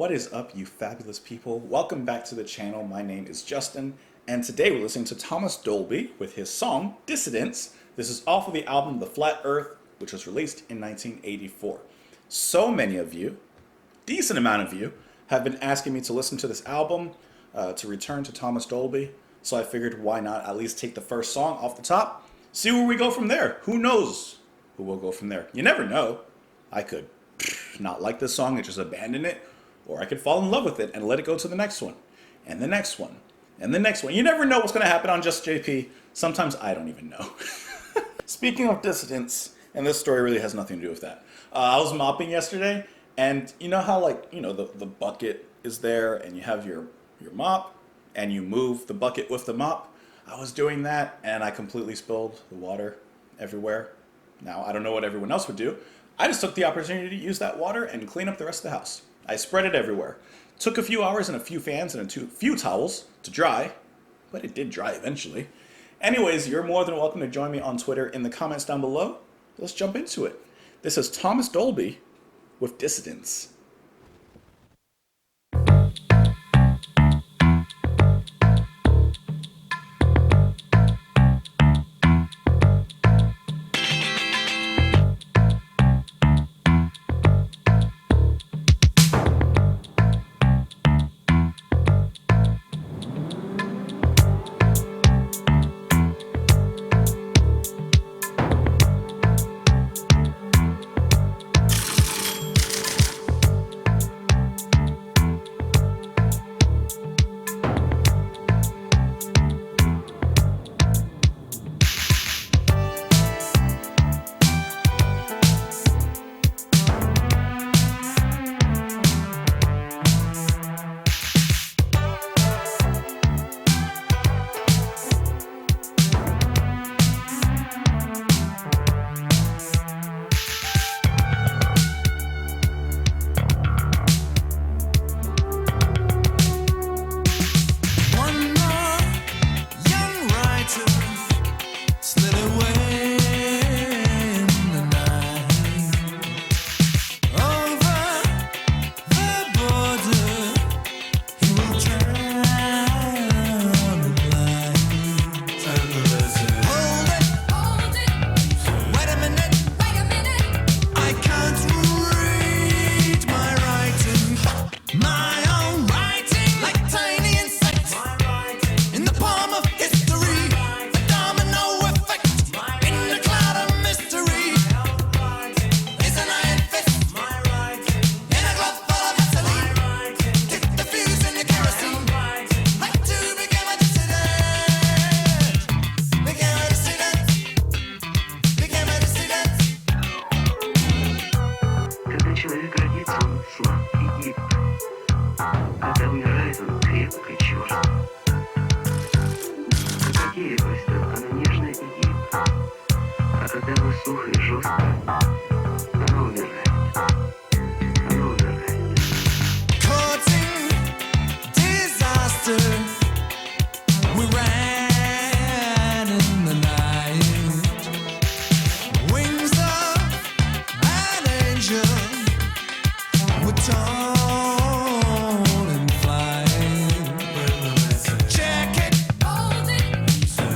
What is up, you fabulous people? Welcome back to the channel. My name is Justin, and today we're listening to Thomas Dolby with his song Dissidents. This is off of the album The Flat Earth, which was released in 1984. So many of you, decent amount of you, have been asking me to listen to this album, to return to Thomas Dolby, so I figured why not at least take the first song off the top, see where we go from there. Who knows who will go from there? You never know. I could not like this song and just abandon it, or I could fall in love with it and let it go to the next one, and the next one, and the next one. You never know what's going to happen on Just JP. Sometimes I don't even know. Speaking of Dissidents, and this story really has nothing to do with that. I was mopping yesterday, and you know how the bucket is there, and you have your mop, and you move the bucket with the mop? I was doing that, and I completely spilled the water everywhere. Now, I don't know what everyone else would do. I just took the opportunity to use that water and clean up the rest of the house. I spread it everywhere. Took a few hours and a few fans and a few towels to dry, but it did dry eventually. Anyways, you're more than welcome to join me on Twitter in the comments down below. Let's jump into it. This is Thomas Dolby with Dissidents.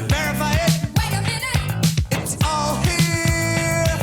Verify it. Wait a minute. It's all here.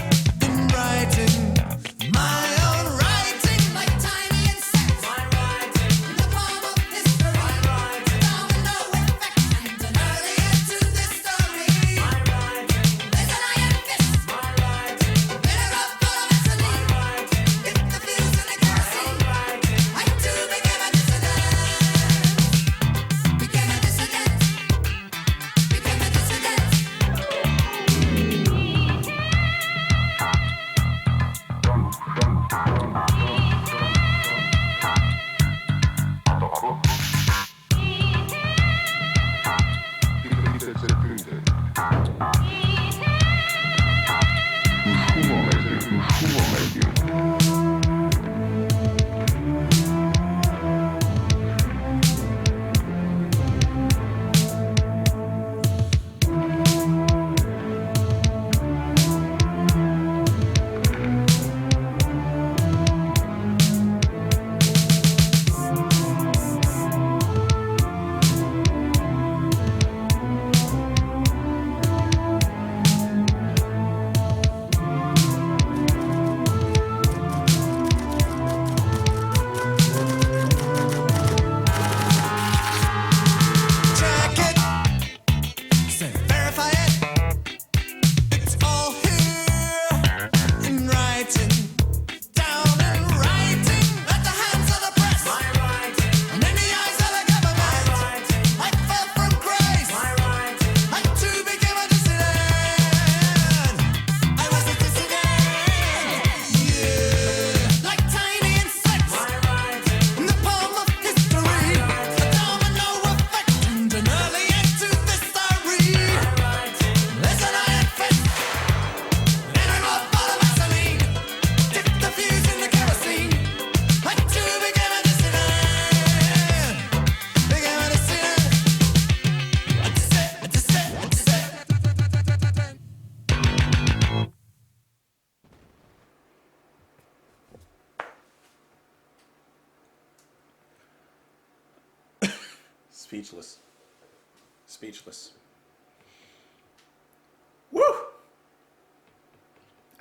speechless. Speechless. Woo!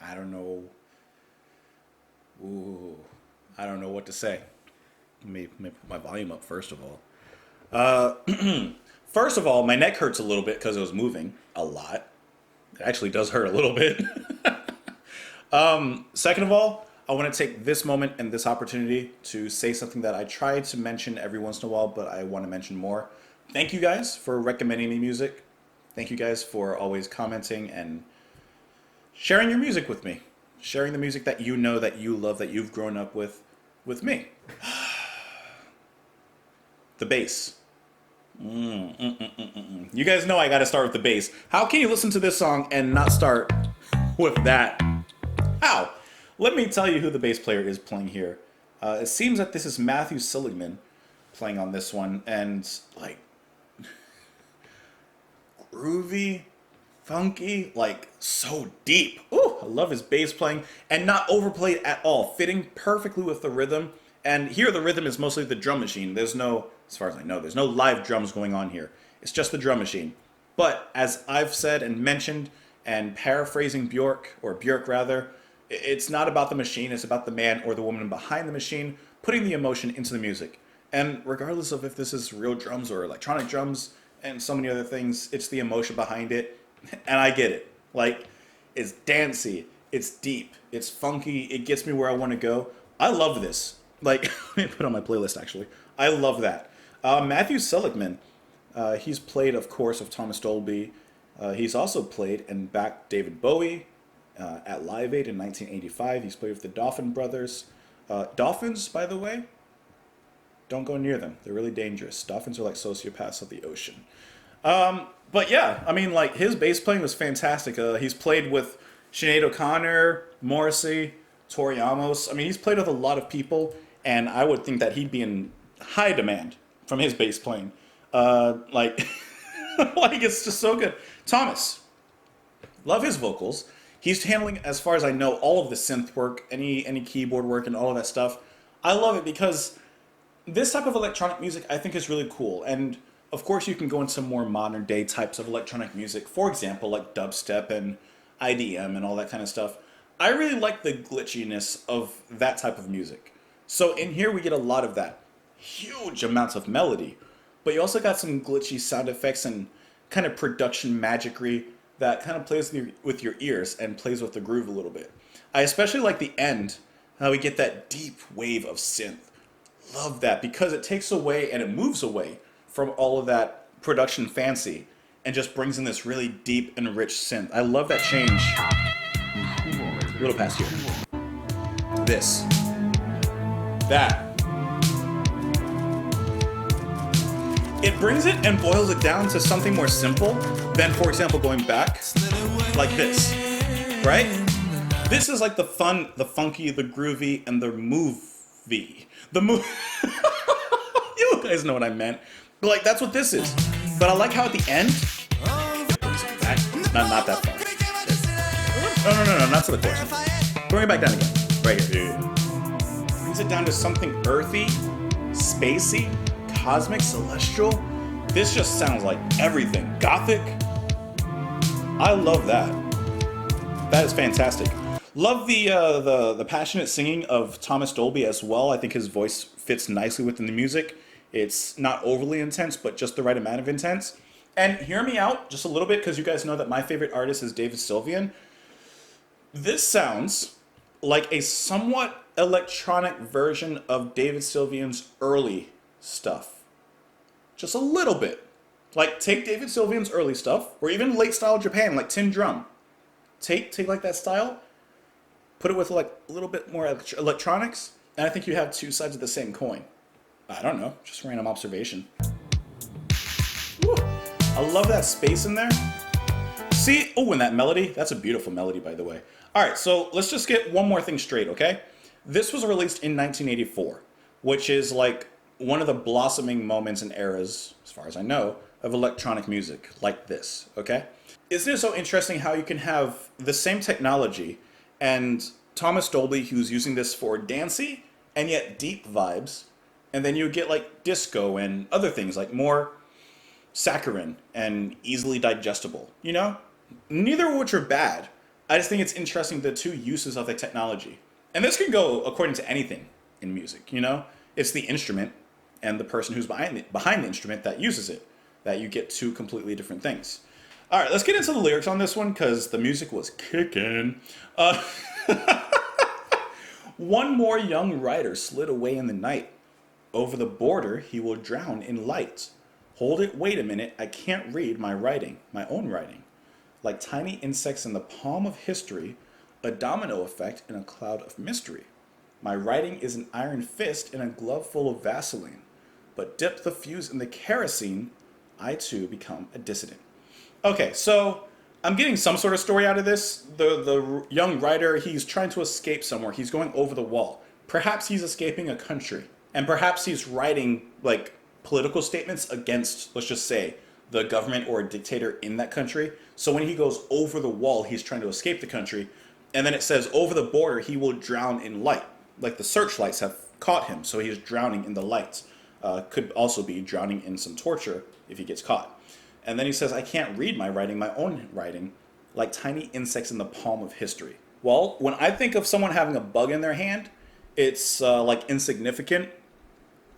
I don't know. Ooh, I don't know what to say. Let me put my volume up first of all. First of all, my neck hurts a little bit because it was moving a lot. It actually does hurt a little bit. Second of all, I want to take this moment and this opportunity to say something that I try to mention every once in a while, but I want to mention more. Thank you guys for recommending me music. Thank you guys for always commenting and sharing your music with me. Sharing the music that you know, that you love, that you've grown up with me. The bass. You guys know I gotta start with the bass. How can you listen to this song and not start with that? How? Let me tell you who the bass player is playing here. It seems that this is Matthew Seligman playing on this one, and like groovy, funky, like so deep. Ooh, I love his bass playing and not overplayed at all, fitting perfectly with the rhythm. And here the rhythm is mostly the drum machine. There's no, as far as I know, there's no live drums going on here. It's just the drum machine. But as I've said and mentioned, and paraphrasing Björk rather, it's not about the machine, it's about the man or the woman behind the machine putting the emotion into the music. And regardless of if this is real drums or electronic drums and so many other things, it's the emotion behind it. And I get it. Like, it's dancey, it's deep, it's funky, it gets me where I want to go. I love this. Like, let me put it on my playlist actually. I love that. Matthew Seligman, he's played, of course, of Thomas Dolby. He's also played and backed David Bowie at Live Aid in 1985. He's played with the Dolphin Brothers. Dolphins, by the way, don't go near them. They're really dangerous. Dolphins are like sociopaths of the ocean. But yeah, I mean, like, his bass playing was fantastic. He's played with Sinead O'Connor, Morrissey, Tori Amos. I mean, he's played with a lot of people, and I would think that he'd be in high demand from his bass playing. Like, like, it's just so good. Thomas, love his vocals. He's handling, as far as I know, all of the synth work, any keyboard work, and all of that stuff. I love it because this type of electronic music I think is really cool. And of course, you can go into more modern day types of electronic music. For example, like dubstep and IDM and all that kind of stuff. I really like the glitchiness of that type of music. So in here we get a lot of that. Huge amounts of melody. But you also got some glitchy sound effects and kind of production magicry that kind of plays with your ears and plays with the groove a little bit. I especially like the end, how we get that deep wave of synth. Love that because it takes away and it moves away from all of that production fancy and just brings in this really deep and rich synth. I love that change. A little past here. This. That. It brings it and boils it down to something more simple than, for example, going back like this, right? This is like the fun, the funky, the groovy, and the movie. The move. You guys know what I meant. But like, that's what this is. But I like how at the end, it brings it back. Not that far. No, not to the chorus. Bring it back down again. Right here. Brings it down to something earthy, spacey, cosmic, celestial. This just sounds like everything. Gothic. I love that. That is fantastic. Love the passionate singing of Thomas Dolby as well. I think his voice fits nicely within the music. It's not overly intense, but just the right amount of intense. And hear me out just a little bit, because you guys know that my favorite artist is David Sylvian. This sounds like a somewhat electronic version of David Sylvian's early stuff. Just a little bit. Like, take David Sylvian's early stuff, or even late style Japan, like Tin Drum. Take like that style, put it with like a little bit more electronics, and I think you have two sides of the same coin. I don't know, just random observation. Woo. I love that space in there. See, oh, and that melody, that's a beautiful melody, by the way. All right, so let's just get one more thing straight, okay? This was released in 1984, which is like one of the blossoming moments and eras, as far as I know, of electronic music like this, okay? Isn't it so interesting how you can have the same technology and Thomas Dolby, who's using this for dancey and yet deep vibes, and then you get like disco and other things, like more saccharine and easily digestible, you know? Neither of which are bad. I just think it's interesting the two uses of the technology. And this can go according to anything in music, you know? It's the instrument and the person who's behind the instrument that uses it, that you get two completely different things. All right, let's get into the lyrics on this one because the music was kicking. One more young rider slid away in the night. Over the border, he will drown in light. Hold it, wait a minute, I can't read my writing, my own writing. Like tiny insects in the palm of history, a domino effect in a cloud of mystery. My writing is an iron fist in a glove full of Vaseline. But dip the fuse in the kerosene, I too become a dissident. Okay, so I'm getting some sort of story out of this. The young writer, he's trying to escape somewhere. He's going over the wall. Perhaps he's escaping a country. And perhaps he's writing like political statements against, let's just say, the government or a dictator in that country. So when he goes over the wall, he's trying to escape the country. And then it says, over the border, he will drown in light. Like the searchlights have caught him, so he's drowning in the lights. Could also be drowning in some torture if he gets caught. And then he says, I can't read my writing, my own writing, like tiny insects in the palm of history. Well, when I think of someone having a bug in their hand, it's like insignificant.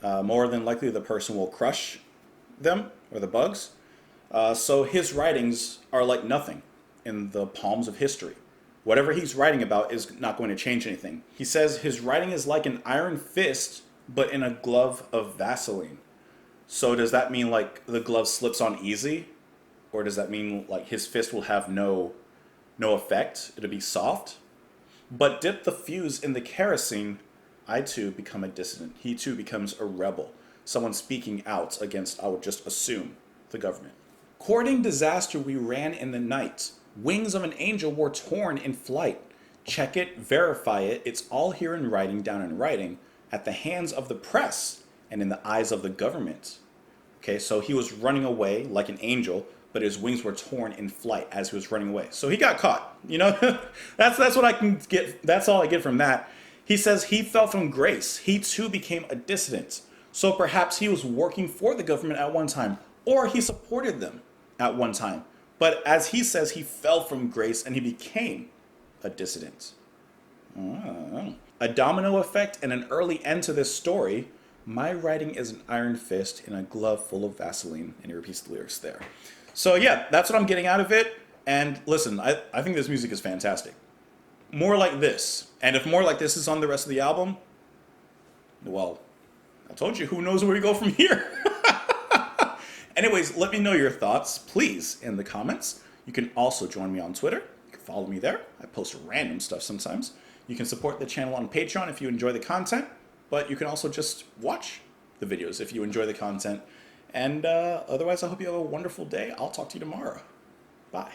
More than likely the person will crush them, or the bugs. So his writings are like nothing in the palms of history. Whatever he's writing about is not going to change anything. He says his writing is like an iron fist, but in a glove of Vaseline. So does that mean like the glove slips on easy? Or does that mean like his fist will have no effect? It'll be soft? But dip the fuse in the kerosene, I too become a dissident. He too becomes a rebel. Someone speaking out against, I would just assume, the government. Courting disaster we ran in the night. Wings of an angel were torn in flight. Check it, verify it, it's all here in writing, down in writing, at the hands of the press and in the eyes of the government. Okay, so he was running away like an angel, but his wings were torn in flight as he was running away. So he got caught, you know? that's what I can get, that's all I get from that. He says he fell from grace. He too became a dissident. So perhaps he was working for the government at one time, or he supported them at one time. But as he says, he fell from grace and he became a dissident. A domino effect and an early end to this story. My writing is an iron fist in a glove full of Vaseline. And he repeats the lyrics there. So yeah, that's what I'm getting out of it. And listen, I think this music is fantastic. More like this. And if more like this is on the rest of the album, well, I told you, who knows where we go from here. Anyways, let me know your thoughts, please, in the comments. You can also join me on Twitter. You can follow me there. I post random stuff sometimes. You can support the channel on Patreon if you enjoy the content, but you can also just watch the videos if you enjoy the content. And otherwise, I hope you have a wonderful day. I'll talk to you tomorrow. Bye.